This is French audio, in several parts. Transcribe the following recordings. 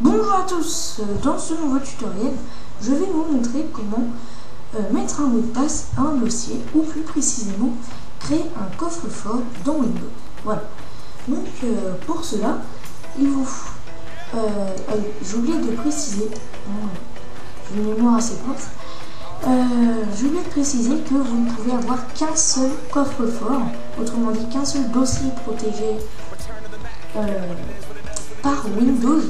Bonjour à tous, dans ce nouveau tutoriel, je vais vous montrer comment mettre un mot de passe à un dossier ou plus précisément créer un coffre-fort dans Windows. Voilà. Donc pour cela, il vous j'ai oublié de préciser, j'ai une mémoire assez courte, j'ai oublié de préciser que vous ne pouvez avoir qu'un seul coffre-fort, autrement dit qu'un seul dossier protégé par Windows.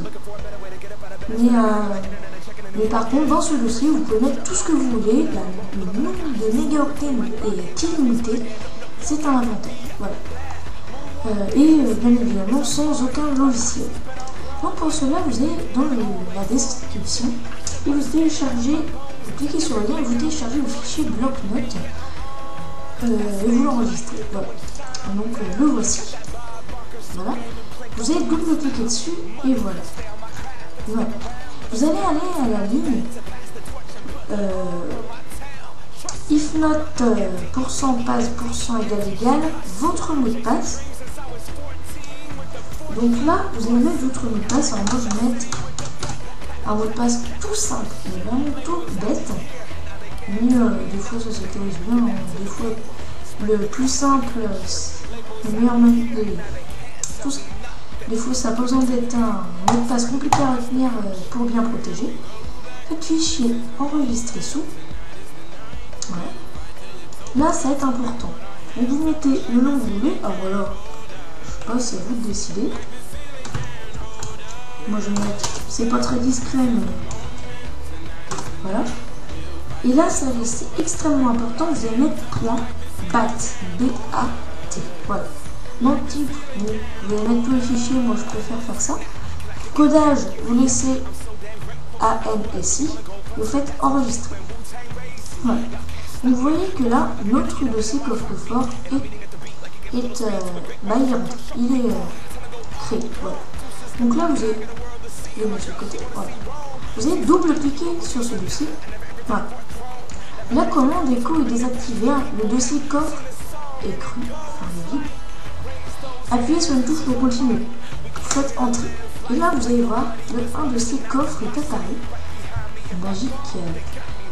Mais par contre, dans ce dossier, vous pouvez mettre tout ce que vous voulez. Le nombre de mégaoctets est illimité. C'est un avantage. Voilà. Et bien évidemment, sans aucun logiciel. Donc pour cela, vous allez dans la description et vous téléchargez, vous cliquez sur le lien et vous téléchargez le fichier bloc-notes et vous l'enregistrez. Voilà. Donc le voici. Voilà. Vous allez double-cliquer dessus et voilà. Voilà. Vous allez aller à la ligne if not %passe %égal votre mot de passe. Donc là, vous allez mettre votre mot de passe. Alors moi, je vais mettre un mot de passe tout simple, mais vraiment tout bête. Mais des fois, ça s'autorise bien. Des fois, le plus simple, le meilleur manipuler. Tout ça. Des fois, ça n'a pas besoin d'être un mot de passe compliqué à retenir pour bien protéger. Faites fichier enregistré sous. Voilà. Là, ça va être important. Donc, vous mettez le nom que vous voulez. Alors voilà, je sais pas, c'est à vous de décider. Moi, je vais mettre, c'est pas très discret, mais voilà. Et là, ça c'est extrêmement important. Vous allez mettre .bat, B-A-T. Voilà. Dans le type, vous allez mettre tous les fichiers, moi je préfère faire ça. Codage, vous laissez ANSI, vous faites enregistrer. Voilà. Donc vous voyez que là, notre dossier coffre-fort il est créé. Voilà. Donc là, vous allez le mettre sur le côté. Voilà. Vous allez double-cliquer sur ce dossier. Voilà. La commande écho est désactivée. Le dossier coffre est cru, enfin vide. Appuyez sur une touche pour continuer. Faites Entrée. Et là, vous allez voir, un dossier coffre est apparu. Magique.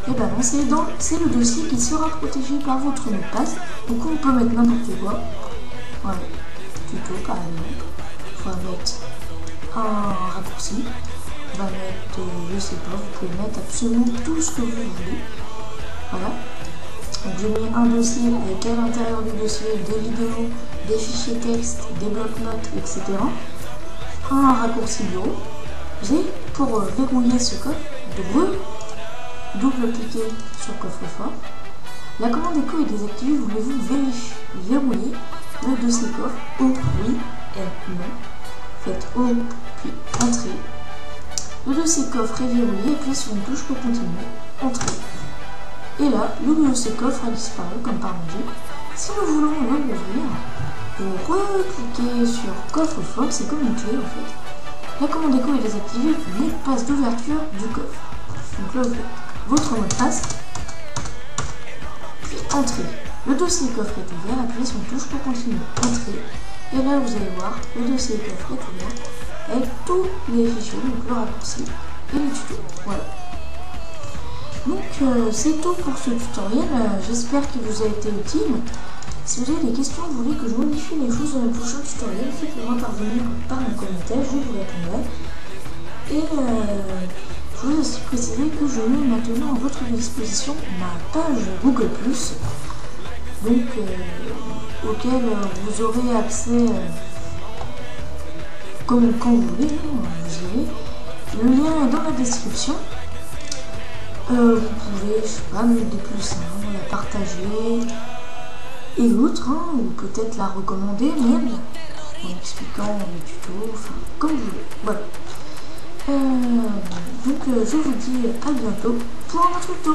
Et ben non, c'est le dossier qui sera protégé par votre mot de passe. Donc on peut mettre n'importe quoi. Voilà. Tuto par exemple. On va mettre un raccourci. On va mettre, je sais pas, vous pouvez mettre absolument tout ce que vous voulez. Voilà. Donc j'ai mis un dossier avec à l'intérieur du dossier des vidéos, des fichiers texte, des blocs-notes, etc. Un raccourci bureau. Vous avez, pour verrouiller ce coffre, double-cliquer sur coffre-fort. La commande écho est désactivée. Voulez-vous verrouiller le dossier coffre? O, oui, N, non. Faites O, puis Entrée. Le dossier coffre est verrouillé. Appuyez sur une touche pour continuer. Entrée. Et là, le dossier coffre a disparu comme par magie. Si nous voulons le rouvrir, vous recliquez sur coffre-fort, c'est comme une clé en fait. La commande écho est désactivée, mot de passe d'ouverture du coffre. Donc là, vous faites votre mot de passe, puis Entrée. Le dossier coffre est ouvert, appuyez sur une touche pour continuer. Entrée. Et là, vous allez voir, le dossier coffre est ouvert avec tous les fichiers, donc le raccourci et le tuto. Voilà. Donc c'est tout pour ce tutoriel, j'espère qu'il vous a été utile. Si vous avez des questions, vous voulez que je modifie les choses dans le prochain tutoriel, faites-le moi parvenir par un commentaire, je vous répondrai. Et je voulais aussi préciser que je mets maintenant à votre disposition ma page Google+, donc auquel vous aurez accès quand vous voulez, vous irez. Le lien est dans la description. Vous pouvez, je sais pas, mettre des plus, la partager et autres, ou peut-être la recommander même, en expliquant les tutos, enfin, comme vous voulez. Voilà. Donc je vous dis à bientôt pour un autre tuto.